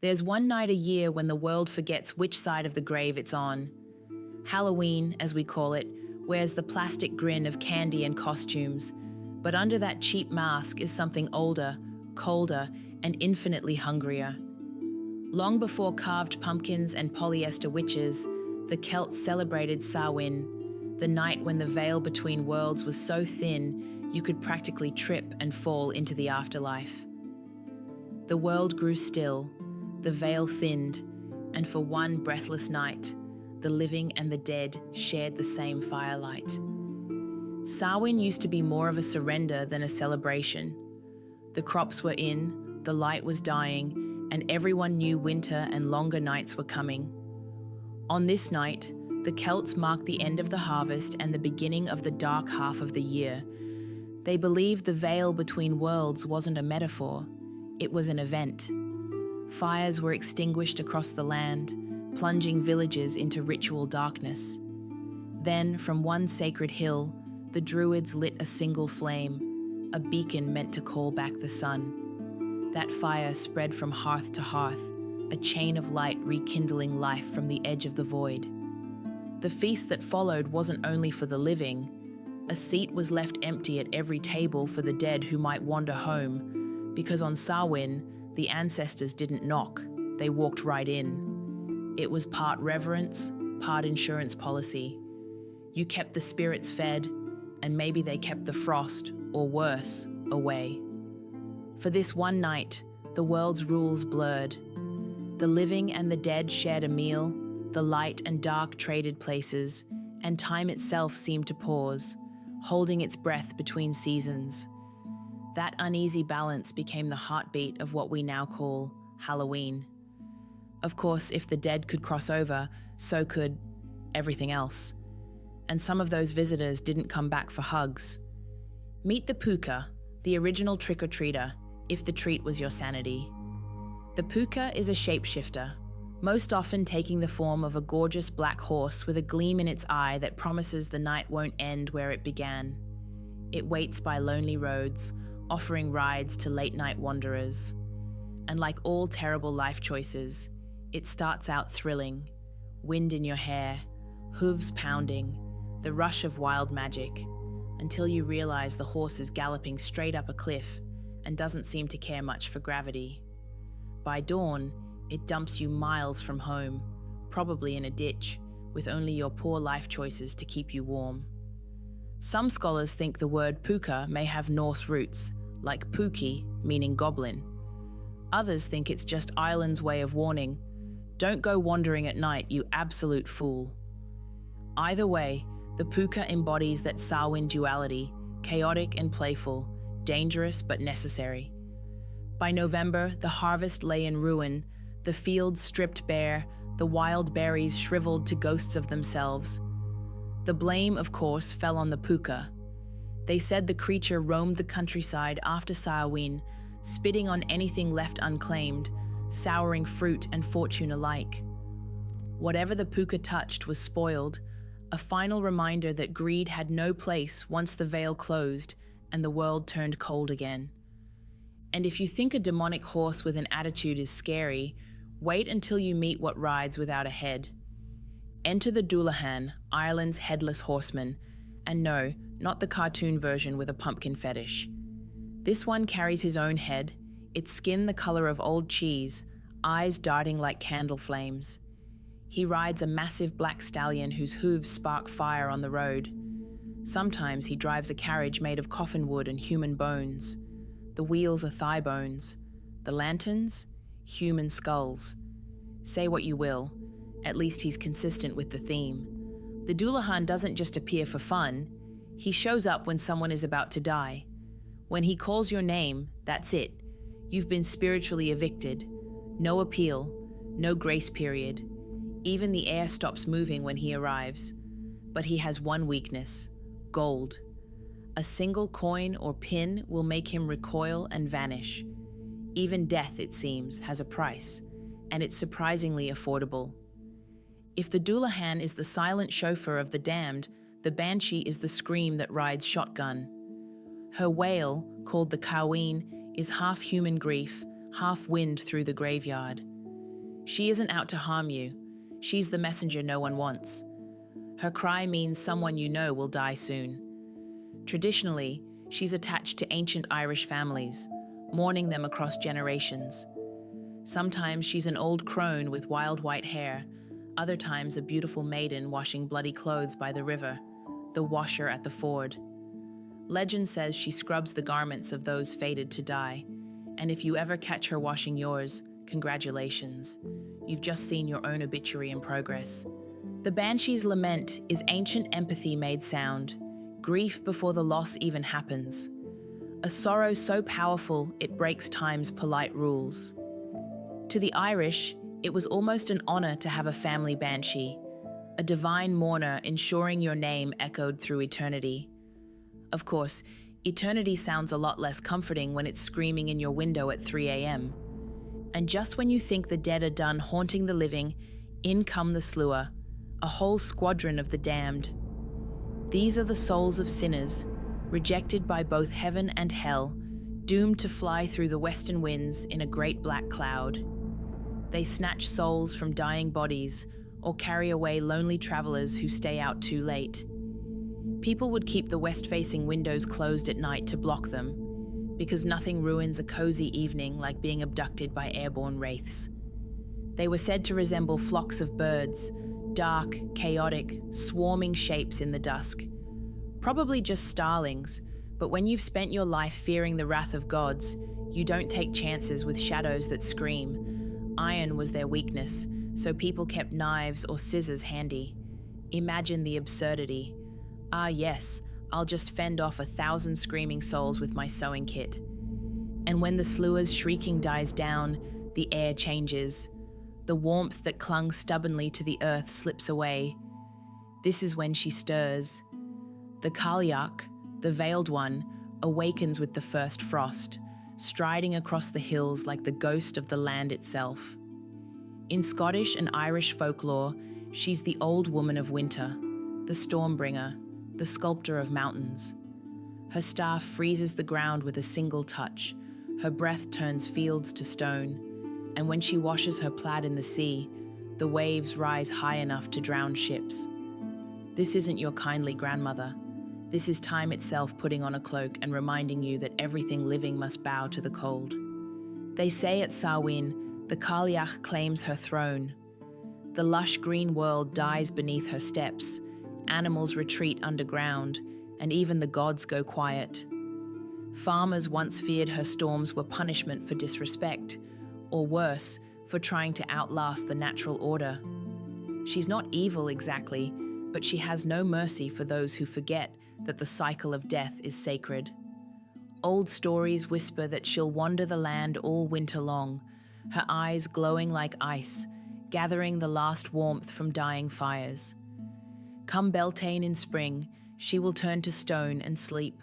There's one night a year when the world forgets which side of the grave it's on. Halloween, as we call it, wears the plastic grin of candy and costumes, but under that cheap mask is something older, colder, and infinitely hungrier. Long before carved pumpkins and polyester witches, the Celts celebrated Samhain, the night when the veil between worlds was so thin you could practically trip and fall into the afterlife. The world grew still, the veil thinned, and for one breathless night, the living and the dead shared the same firelight. Samhain used to be more of a surrender than a celebration. The crops were in, the light was dying, and everyone knew winter and longer nights were coming. On this night, the Celts marked the end of the harvest and the beginning of the dark half of the year. They believed the veil between worlds wasn't a metaphor, it was an event. Fires were extinguished across the land, plunging villages into ritual darkness. Then, from one sacred hill, the Druids lit a single flame, a beacon meant to call back the sun. That fire spread from hearth to hearth, a chain of light rekindling life from the edge of the void. The feast that followed wasn't only for the living. A seat was left empty at every table for the dead who might wander home, because on Samhain, the ancestors didn't knock, they walked right in. It was part reverence, part insurance policy. You kept the spirits fed, and maybe they kept the frost, or worse, away. For this one night, the world's rules blurred. The living and the dead shared a meal, the light and dark traded places, and time itself seemed to pause, holding its breath between seasons. That uneasy balance became the heartbeat of what we now call Halloween. Of course, if the dead could cross over, so could everything else. And some of those visitors didn't come back for hugs. Meet the Púca, the original trick-or-treater, if the treat was your sanity. The Púca is a shapeshifter, most often taking the form of a gorgeous black horse with a gleam in its eye that promises the night won't end where it began. It waits by lonely roads, offering rides to late-night wanderers. And like all terrible life choices, it starts out thrilling, wind in your hair, hooves pounding, the rush of wild magic, until you realize the horse is galloping straight up a cliff and doesn't seem to care much for gravity. By dawn, it dumps you miles from home, probably in a ditch, with only your poor life choices to keep you warm. Some scholars think the word Púca may have Norse roots, like Púki, meaning goblin. Others think it's just Ireland's way of warning, don't go wandering at night, you absolute fool. Either way, the Púca embodies that Samhain duality, chaotic and playful, dangerous but necessary. By November, the harvest lay in ruin, the fields stripped bare, the wild berries shriveled to ghosts of themselves. The blame, of course, fell on the Púca. They said the creature roamed the countryside after Samhain, spitting on anything left unclaimed, souring fruit and fortune alike. Whatever the Púca touched was spoiled, a final reminder that greed had no place once the veil closed and the world turned cold again. And if you think a demonic horse with an attitude is scary, wait until you meet what rides without a head. Enter the Dullahan, Ireland's headless horseman, and no, not the cartoon version with a pumpkin fetish. This one carries his own head, its skin the color of old cheese, eyes darting like candle flames. He rides a massive black stallion whose hooves spark fire on the road. Sometimes he drives a carriage made of coffin wood and human bones. The wheels are thigh bones. The lanterns? Human skulls. Say what you will, at least he's consistent with the theme. The Dullahan doesn't just appear for fun, he shows up when someone is about to die. When he calls your name, that's it. You've been spiritually evicted. No appeal, no grace period. Even the air stops moving when he arrives. But he has one weakness: gold. A single coin or pin will make him recoil and vanish. Even death, it seems, has a price, and it's surprisingly affordable. If the Dullahan is the silent chauffeur of the damned, the Banshee is the scream that rides shotgun. Her wail, called the Cailleach, is half human grief, half wind through the graveyard. She isn't out to harm you. She's the messenger no one wants. Her cry means someone you know will die soon. Traditionally, she's attached to ancient Irish families, mourning them across generations. Sometimes she's an old crone with wild white hair, other times a beautiful maiden washing bloody clothes by the river, the washer at the ford. Legend says she scrubs the garments of those fated to die, and if you ever catch her washing yours, congratulations. You've just seen your own obituary in progress. The Banshee's lament is ancient empathy made sound, grief before the loss even happens. A sorrow so powerful it breaks time's polite rules. To the Irish, it was almost an honor to have a family banshee, a divine mourner ensuring your name echoed through eternity. Of course, eternity sounds a lot less comforting when it's screaming in your window at 3 a.m. And just when you think the dead are done haunting the living, in come the Sluagh, a whole squadron of the damned. These are the souls of sinners, rejected by both heaven and hell, doomed to fly through the western winds in a great black cloud. They snatch souls from dying bodies or carry away lonely travelers who stay out too late. People would keep the west-facing windows closed at night to block them, because nothing ruins a cozy evening like being abducted by airborne wraiths. They were said to resemble flocks of birds, dark, chaotic, swarming shapes in the dusk. Probably just starlings, but when you've spent your life fearing the wrath of gods, you don't take chances with shadows that scream. Iron was their weakness, so people kept knives or scissors handy. Imagine the absurdity. Ah yes, I'll just fend off 1,000 screaming souls with my sewing kit. And when the Sluagh's shrieking dies down, the air changes. The warmth that clung stubbornly to the earth slips away. This is when she stirs. The Cailleach, the veiled one, awakens with the first frost, striding across the hills like the ghost of the land itself. In Scottish and Irish folklore, she's the old woman of winter, the stormbringer, the sculptor of mountains. Her staff freezes the ground with a single touch, her breath turns fields to stone, and when she washes her plaid in the sea, the waves rise high enough to drown ships. This isn't your kindly grandmother. This is time itself putting on a cloak and reminding you that everything living must bow to the cold. They say at Samhain, the Cailleach claims her throne. The lush green world dies beneath her steps, animals retreat underground, and even the gods go quiet. Farmers once feared her storms were punishment for disrespect, or worse, for trying to outlast the natural order. She's not evil exactly, but she has no mercy for those who forget that the cycle of death is sacred. Old stories whisper that she'll wander the land all winter long, her eyes glowing like ice, gathering the last warmth from dying fires. Come Beltane in spring, she will turn to stone and sleep.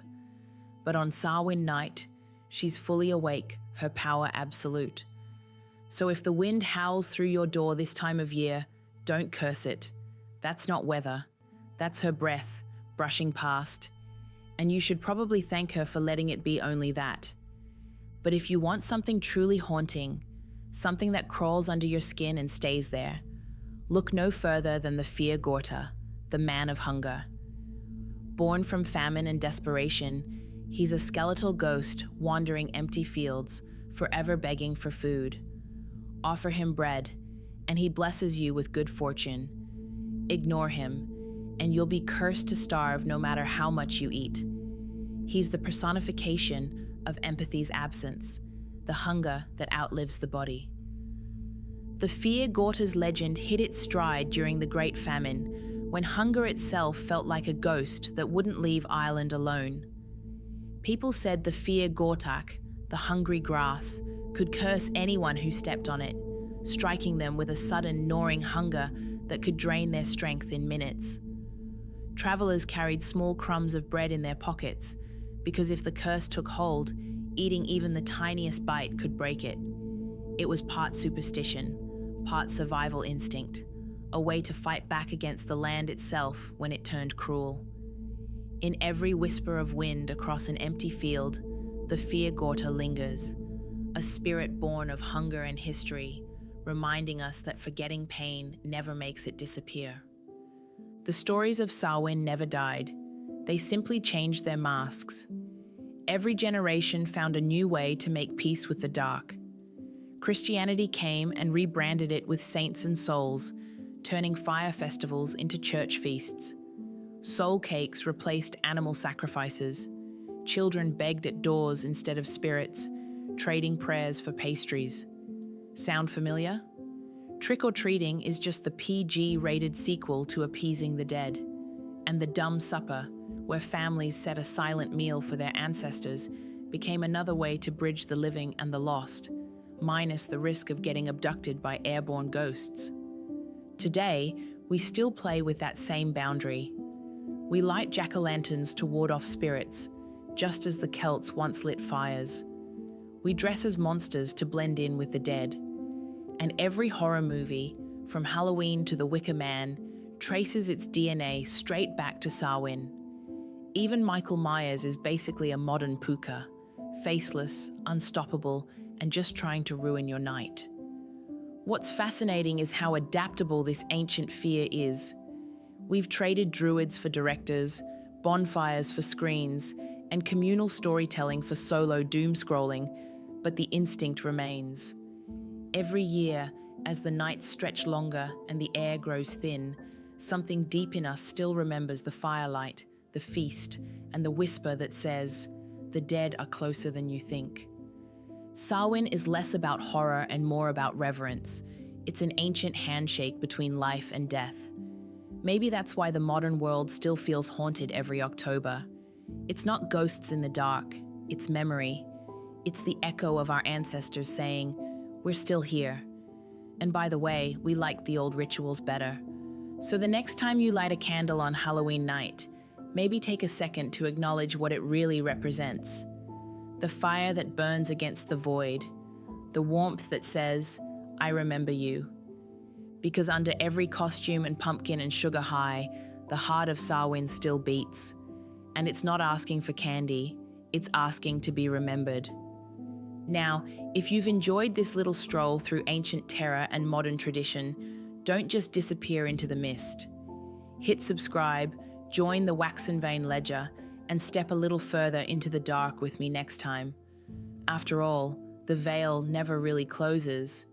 But on Samhain night, she's fully awake, her power absolute. So if the wind howls through your door this time of year, don't curse it. That's not weather. That's her breath, brushing past. And you should probably thank her for letting it be only that. But if you want something truly haunting, something that crawls under your skin and stays there, look no further than the Fear Gorta, the man of hunger. Born from famine and desperation, he's a skeletal ghost wandering empty fields, forever begging for food. Offer him bread, and he blesses you with good fortune. Ignore him, and you'll be cursed to starve no matter how much you eat. He's the personification of empathy's absence, the hunger that outlives the body. The Fear Gorta's legend hit its stride during the Great Famine, when hunger itself felt like a ghost that wouldn't leave Ireland alone. People said the Fear Gorta, the hungry grass, could curse anyone who stepped on it, striking them with a sudden gnawing hunger that could drain their strength in minutes. Travelers carried small crumbs of bread in their pockets, because if the curse took hold, eating even the tiniest bite could break it. It was part superstition, part survival instinct, a way to fight back against the land itself when it turned cruel. In every whisper of wind across an empty field, the Fear Gorta lingers, a spirit born of hunger and history, reminding us that forgetting pain never makes it disappear. The stories of Samhain never died. They simply changed their masks. Every generation found a new way to make peace with the dark. Christianity came and rebranded it with saints and souls, turning fire festivals into church feasts. Soul cakes replaced animal sacrifices. Children begged at doors instead of spirits, trading prayers for pastries. Sound familiar? Trick-or-treating is just the PG-rated sequel to appeasing the dead. And the Dumb Supper, where families set a silent meal for their ancestors, became another way to bridge the living and the lost, minus the risk of getting abducted by airborne ghosts. Today, we still play with that same boundary. We light jack-o'-lanterns to ward off spirits, just as the Celts once lit fires. We dress as monsters to blend in with the dead. And every horror movie, from Halloween to The Wicker Man, traces its DNA straight back to Samhain. Even Michael Myers is basically a modern Púca, faceless, unstoppable, and just trying to ruin your night. What's fascinating is how adaptable this ancient fear is. We've traded druids for directors, bonfires for screens, and communal storytelling for solo doom-scrolling, but the instinct remains. Every year, as the nights stretch longer and the air grows thin, something deep in us still remembers the firelight, the feast, and the whisper that says, "The dead are closer than you think." Samhain is less about horror and more about reverence. It's an ancient handshake between life and death. Maybe that's why the modern world still feels haunted every October. It's not ghosts in the dark, it's memory. It's the echo of our ancestors saying, "We're still here." And by the way, we like the old rituals better. So the next time you light a candle on Halloween night, maybe take a second to acknowledge what it really represents. The fire that burns against the void. The warmth that says, "I remember you." Because under every costume and pumpkin and sugar high, the heart of Samhain still beats. And it's not asking for candy, it's asking to be remembered. Now, if you've enjoyed this little stroll through ancient terror and modern tradition, don't just disappear into the mist. Hit subscribe, join the Waxenvein ledger, and step a little further into the dark with me next time. After all, the veil never really closes.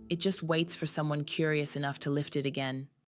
It just waits for someone curious enough to lift it again.